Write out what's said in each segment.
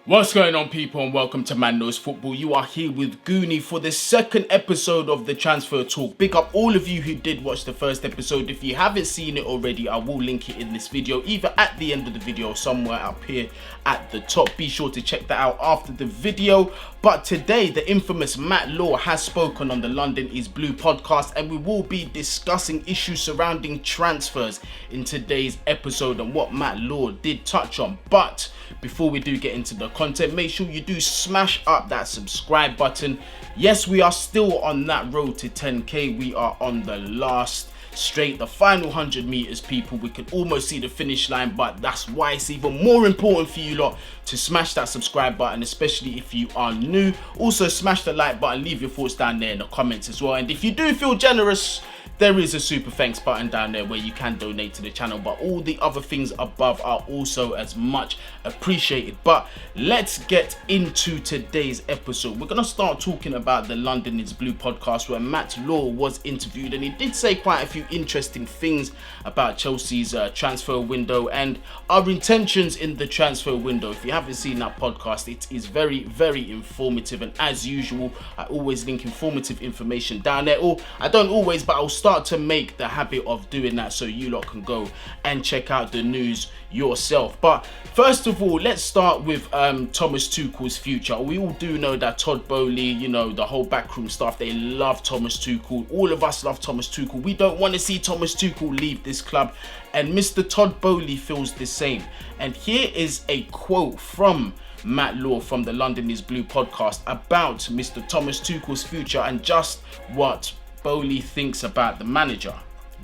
What's going on, people, and welcome to Man Knows Football. You are here with Guni for the second episode of the Transfer Talk. Big up all of you who did watch the first episode. If you haven't seen it already, I will link it in this video, either at the end of the video or somewhere up here at the top. Be sure to check that out after the video. But today, the infamous Matt Law has spoken on the London is Blue podcast, and we will be discussing issues surrounding transfers in today's episode and what Matt Law did touch on. But before we do get into the content, make sure you do smash up that subscribe button. Yes, we are still on that road to 10k. We are on the last straight, the final 100 meters, people. We can almost see the finish line, but that's why it's even more important for you lot to smash that subscribe button, especially if you are new. Also smash the like button, leave your thoughts down there in the comments as well, and if you do feel generous, there is a super thanks button down there where you can donate to the channel, but all the other things above are also as much appreciated. But let's get into today's episode. We're going to start talking about the London is Blue podcast, where Matt Law was interviewed, and he did say quite a few interesting things about Chelsea's transfer window and our intentions in the transfer window. If you haven't seen that podcast, it is very, very informative, and as usual, I always link informative information down there. Or I don't always, but I'll start to make the habit of doing that so you lot can go and check out the news yourself. But first of all, let's start with Thomas Tuchel's future. We all do know that Todd Boehly, you know, the whole backroom staff, they love Thomas Tuchel. All of us love Thomas Tuchel. We don't want to see Thomas Tuchel leave this club, and Mr. Todd Boehly feels the same. And here is a quote from Matt Law from the London is Blue podcast about Mr. Thomas Tuchel's future and just what Boehly thinks about the manager.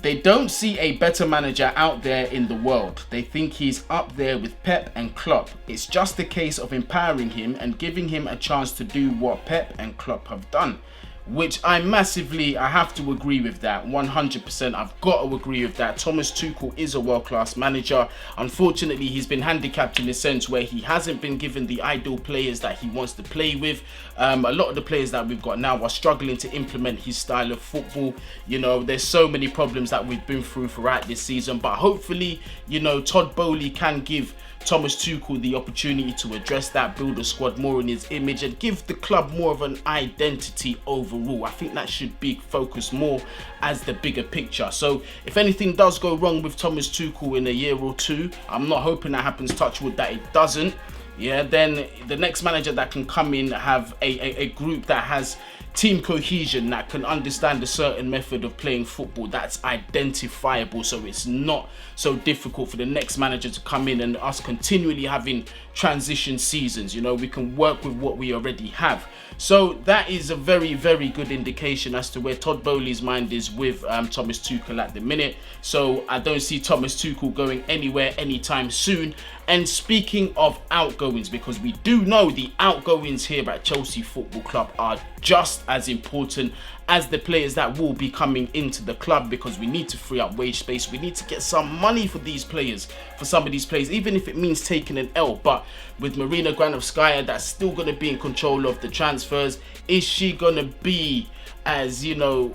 They don't see a better manager out there in the world. They think he's up there with Pep and Klopp. It's just a case of empowering him and giving him a chance to do what Pep and Klopp have done. Which I have to agree with that 100%. I've got to agree with that. Thomas Tuchel is a world-class manager. Unfortunately, he's been handicapped in the sense where he hasn't been given the ideal players that he wants to play with. A lot of the players that we've got now are struggling to implement his style of football. You know, there's so many problems that we've been through throughout this season. But hopefully, you know, Todd Boehly can give Thomas Tuchel the opportunity to address that, build a squad more in his image, and give the club more of an identity overall. I think that should be focused more as the bigger picture. So if anything does go wrong with Thomas Tuchel in a year or two, I'm not hoping that happens, touch wood that it doesn't, yeah, then the next manager that can come in have a group that has team cohesion, that can understand a certain method of playing football that's identifiable, so it's not so difficult for the next manager to come in and us continually having transition seasons. You know, we can work with what we already have. So that is a very, very good indication as to where Todd Boehly's mind is with Thomas Tuchel at the minute. So I don't see Thomas Tuchel going anywhere anytime soon. And speaking of outgoings, because we do know the outgoings here at Chelsea Football Club are just as important as the players that will be coming into the club, because we need to free up wage space. We need to get some money for these players, for some of these players, even if it means taking an L. But with Marina Granovskaya, that's still going to be in control of the transfers. Is she going to be as, you know,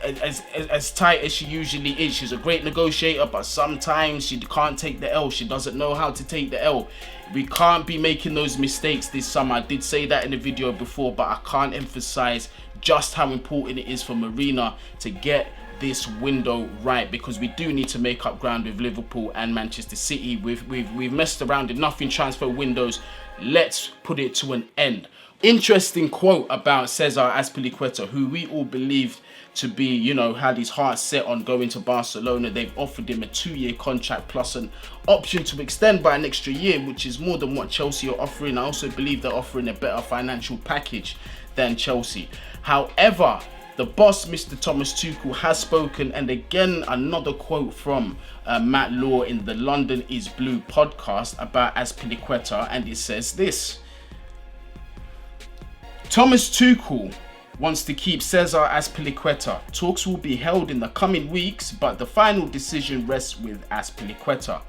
as tight as she usually is? She's a great negotiator, but sometimes she can't take the L. She doesn't know how to take the L. We can't be making those mistakes this summer. I did say that in the video before, but I can't emphasize just how important it is for Marina to get this window right, because we do need to make up ground with Liverpool and Manchester City. We've messed around enough in transfer windows. Let's put it to an end. Interesting quote about Cesar Azpilicueta, who we all believed to be, you know, had his heart set on going to Barcelona. They've offered him a 2-year contract plus an option to extend by an extra year, which is more than what Chelsea are offering. I also believe they're offering a better financial package than Chelsea. However, the boss, Mr. Thomas Tuchel, has spoken, and again, another quote from Matt Law in the London is Blue podcast about Azpilicueta, and it says this: Thomas Tuchel wants to keep Cesar Azpilicueta. Talks will be held in the coming weeks, but the final decision rests with Azpilicueta.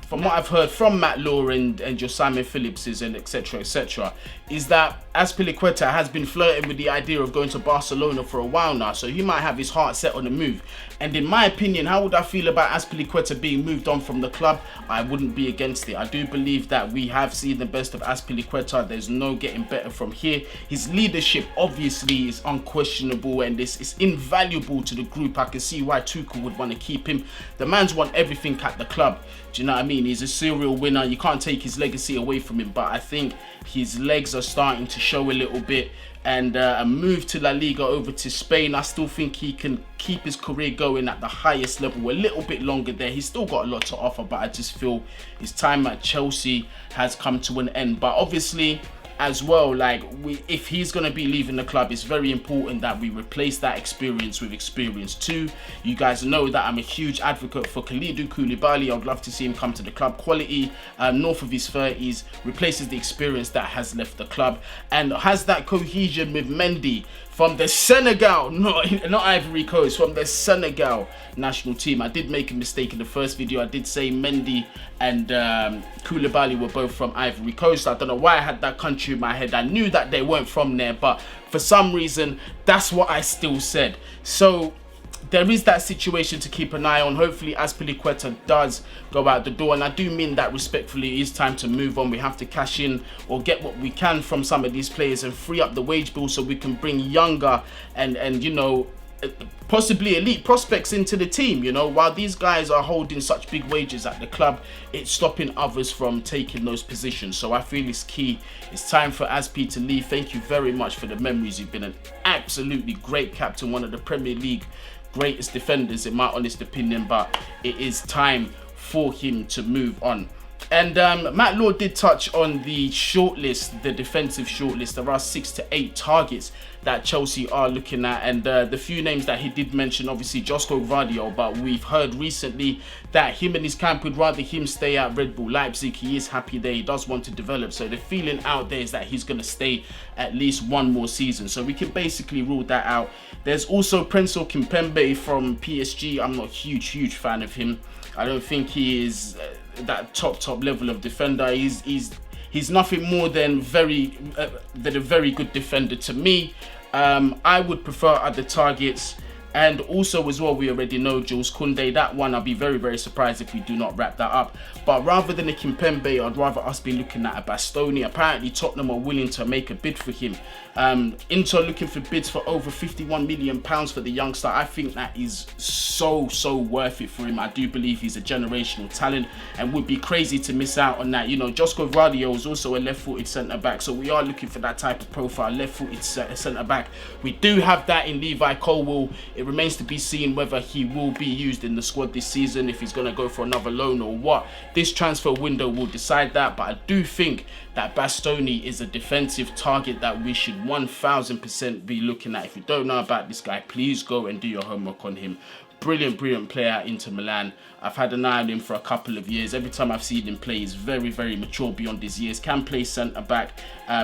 From what I've heard from Matt Law and your Simon Phillipses and etc., is that Azpilicueta has been flirting with the idea of going to Barcelona for a while now, so he might have his heart set on the move. And in my opinion, how would I feel about Azpilicueta being moved on from the club? I wouldn't be against it. I do believe that we have seen the best of Azpilicueta. There's no getting better from here. His leadership obviously is unquestionable and it's invaluable to the group. I can see why Tuchel would want to keep him. The man's won everything at the club. Do you know what I mean? He's a serial winner. You can't take his legacy away from him, but I think his legs are starting to show a little bit. And a move to La Liga over to Spain, I still think he can keep his career going at the highest level a little bit longer there. He's still got a lot to offer, but I just feel his time at Chelsea has come to an end. But obviously, as well, like, if he's going to be leaving the club, it's very important that we replace that experience with experience too. You guys know that I'm a huge advocate for Kalidou Koulibaly. I'd love to see him come to the club. Quality, north of his 30s, replaces the experience that has left the club and has that cohesion with Mendy from the Senegal, not Ivory Coast, from the Senegal national team. I did make a mistake in the first video. I did say Mendy and Koulibaly were both from Ivory Coast. I don't know why I had that country in my head. I knew that they weren't from there, but for some reason, that's what I still said. So there is that situation to keep an eye on. Hopefully Azpilicueta does go out the door, and I do mean that respectfully. It is time to move on. We have to cash in or get what we can from some of these players and free up the wage bill so we can bring younger and you know, possibly elite prospects into the team. You know, while these guys are holding such big wages at the club, it's stopping others from taking those positions. So I feel it's key. It's time for Azpi to leave. Thank you very much for the memories. You've been an absolutely great captain, one of the Premier League greatest defenders in my honest opinion, but it is time for him to move on. And Matt Law did touch on the shortlist, the defensive shortlist. There are 6 to 8 targets that Chelsea are looking at, and the few names that he did mention, obviously Josko Gvardiol, but we've heard recently that him and his camp would rather him stay at Red Bull Leipzig. He is happy there, he does want to develop, so the feeling out there is that he's going to stay at least one more season, so we can basically rule that out. There's also Prenso Kimpembe from PSG. I'm not a huge fan of him. I don't think he is that top level of defender. He's nothing more than a very good defender to me. I would prefer other targets. And also as well, we already know Jules Koundé. That one, I'll be very surprised if we do not wrap that up. But rather than a Kimpembe, I'd rather us be looking at a Bastoni. Apparently Tottenham are willing to make a bid for him. Inter looking for bids for over £51 million for the youngster. I think that is so worth it for him. I do believe he's a generational talent and would be crazy to miss out on that. You know, Josko Gvardiol is also a left-footed centre-back, so we are looking for that type of profile, left-footed centre-back. We do have that in Levi Colwill. It remains to be seen whether he will be used in the squad this season, if he's going to go for another loan or what. This transfer window will decide that, but I do think that Bastoni is a defensive target that we should 1000% be looking at. If you don't know about this guy, please go and do your homework on him. Brilliant player at Inter Milan. I've had an eye on him for a couple of years. Every time I've seen him play, he's very mature beyond his years. Can play centre back,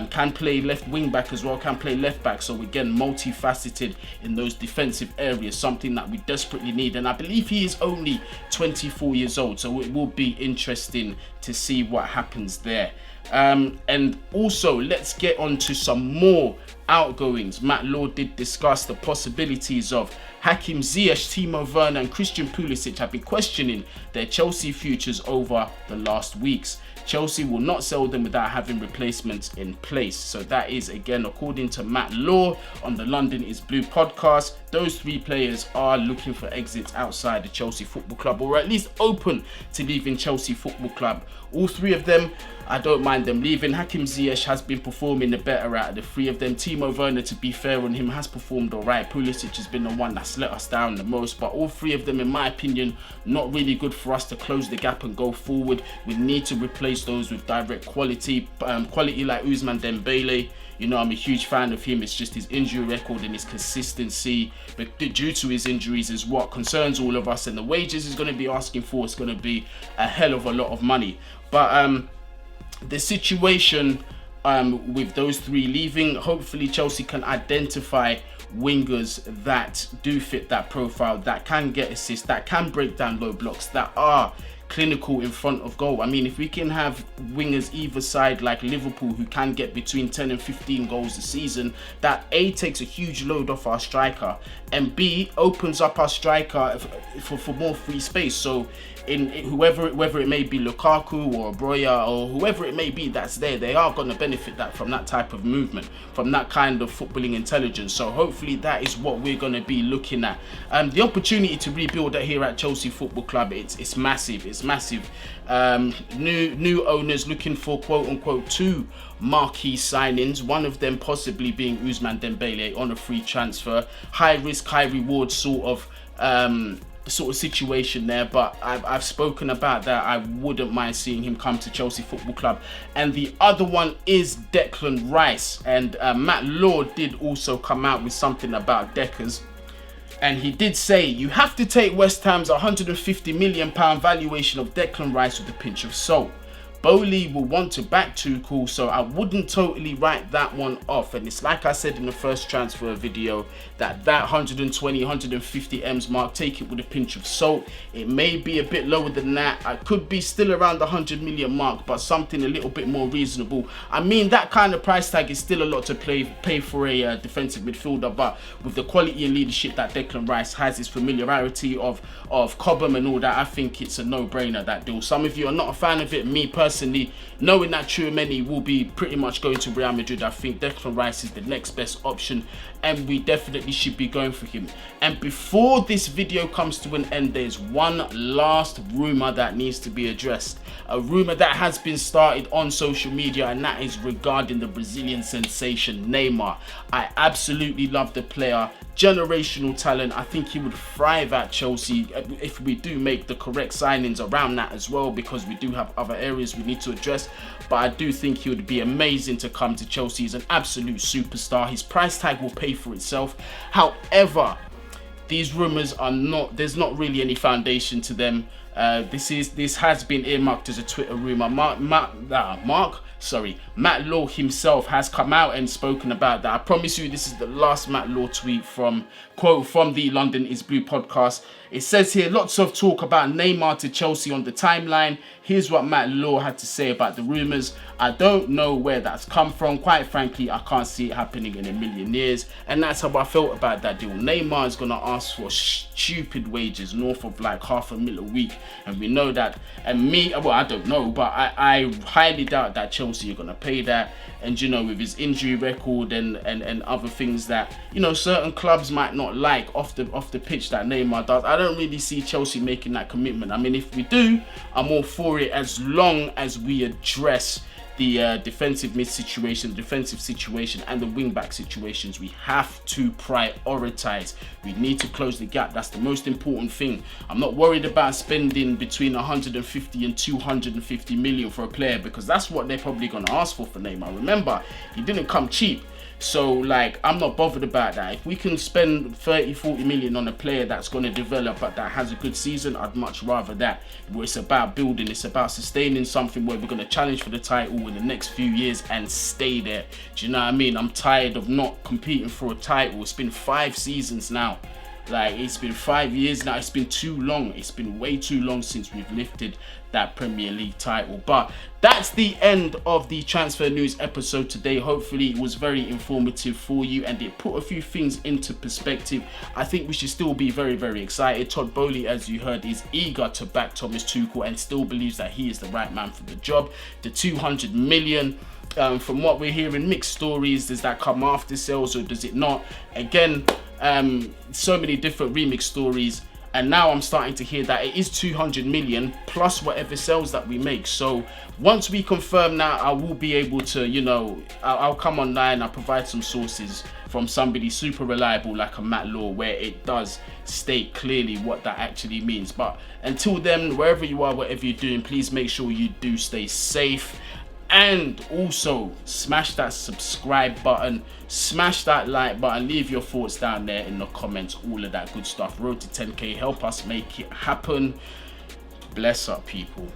can play left wing back as well, can play left back. So again, multifaceted in those defensive areas, something that we desperately need. And I believe he is only 24 years old, so it will be interesting to see what happens there. And also, let's get on to some more outgoings. Matt Law did discuss the possibilities of Hakim Ziyech, Timo Werner and Christian Pulisic have been questioning their Chelsea futures over the last weeks. Chelsea will not sell them without having replacements in place. So that is, again, according to Matt Law on the London is Blue podcast. Those 3 players are looking for exits outside the Chelsea Football Club, or at least open to leaving Chelsea Football Club. All 3 of them, I don't mind them leaving. Hakim Ziyech has been performing the better out of the 3 of them. Timo Werner, to be fair on him, has performed alright. Pulisic has been the one that's let us down the most, but all 3 of them, in my opinion, not really good for us to close the gap and go forward. We need to replace those with direct quality like Ousmane Dembele. You know, I'm a huge fan of him. It's just his injury record and his consistency, but due to his injuries, is what concerns all of us. And the wages he's going to be asking for is going to be a hell of a lot of money. But the situation with those 3 leaving, hopefully Chelsea can identify wingers that do fit that profile, that can get assists, that can break down low blocks, that are clinical in front of goal. I mean, if we can have wingers either side like Liverpool who can get between 10 and 15 goals a season, that A, takes a huge load off our striker, and B, opens up our striker for more free space. So in whether it may be Lukaku or Broya or whoever it may be that's there, they are going to benefit from that type of movement, from that kind of footballing intelligence. So hopefully that is what we're going to be looking at. The opportunity to rebuild here at Chelsea Football Club, it's massive. It's massive. New owners looking for quote unquote 2 marquee signings, one of them possibly being Ousmane Dembele on a free transfer. High risk, high reward sort of situation there, but I've spoken about that. I wouldn't mind seeing him come to Chelsea Football Club. And the other one is Declan Rice, and Matt Law did also come out with something about Deckers, and he did say you have to take West Ham's £150 million valuation of Declan Rice with a pinch of salt. Boehly will want to back Tuchels, so I wouldn't totally write that one off. And it's like I said in the first transfer video, that 120, 150 M's mark, take it with a pinch of salt. It may be a bit lower than that. I could be still around the 100 million mark, but something a little bit more reasonable. I mean, that kind of price tag is still a lot to pay for a defensive midfielder, but with the quality and leadership that Declan Rice has, his familiarity of Cobham and all that, I think it's a no-brainer, that deal. Some of you are not a fan of it. Me personally, knowing that Tchouaméni will be pretty much going to Real Madrid, I think Declan Rice is the next best option, and we definitely should be going for him. And before this video comes to an end, there's one last rumour that needs to be addressed. A rumour that has been started on social media, and that is regarding the Brazilian sensation Neymar. I absolutely love the player. Generational talent. I think he would thrive at Chelsea if we do make the correct signings around that as well, because we do have other areas we need to address. But I do think he would be amazing to come to Chelsea. He's an absolute superstar. His price tag will pay for itself. However, these rumours are not, there's not really any foundation to them. This has been earmarked as a Twitter rumour. Matt Law himself has come out and spoken about that. I promise you, this is the last Matt Law tweet from the London is Blue podcast. It says here, lots of talk about Neymar to Chelsea on the timeline. Here's what Matt Law had to say about the rumours. I don't know where that's come from. Quite frankly, I can't see it happening in a million years. And that's how I felt about that deal. Neymar is going to ask for stupid wages, north of like £500,000 a week. And we know that. And I don't know, but I highly doubt that Chelsea are going to pay that. And, you know, with his injury record and other things that, you know, certain clubs might not like off the pitch that Neymar does, I don't really see Chelsea making that commitment. I mean, if we do, I'm all for it, as long as we address the defensive mid situation, defensive situation, and the wing back situations. We have to prioritize. We need to close the gap. That's the most important thing. I'm not worried about spending between 150 and 250 million for a player, because that's what they're probably going to ask for Neymar. Remember, he didn't come cheap. So, like, I'm not bothered about that. If we can spend 30-40 million on a player that's going to develop but that has a good season, I'd much rather that. Where it's about building, it's about sustaining something where we're going to challenge for the title in the next few years and stay there. Do you know what I mean? I'm tired of not competing for a title. It's been 5 seasons now. Like, it's been 5 years now. It's been too long. It's been way too long since we've lifted that Premier League title. But that's the end of the transfer news episode today. Hopefully it was very informative for you and it put a few things into perspective. I think we should still be very, very excited. Todd Boehly, as you heard, is eager to back Thomas Tuchel and still believes that he is the right man for the job. The 200 million, from what we're hearing, mixed stories. Does that come after sales or does it not? Again, so many different remix stories, and now I'm starting to hear that it is 200 million plus whatever sales that we make. So once we confirm that, I will be able to, you know, I'll come online, I'll provide some sources from somebody super reliable like a Matt Law, where it does state clearly what that actually means. But until then, wherever you are, whatever you're doing, please make sure you do stay safe. And also smash that subscribe button, smash that like button, leave your thoughts down there in the comments, all of that good stuff. Road to 10k, help us make it happen. Bless up, people.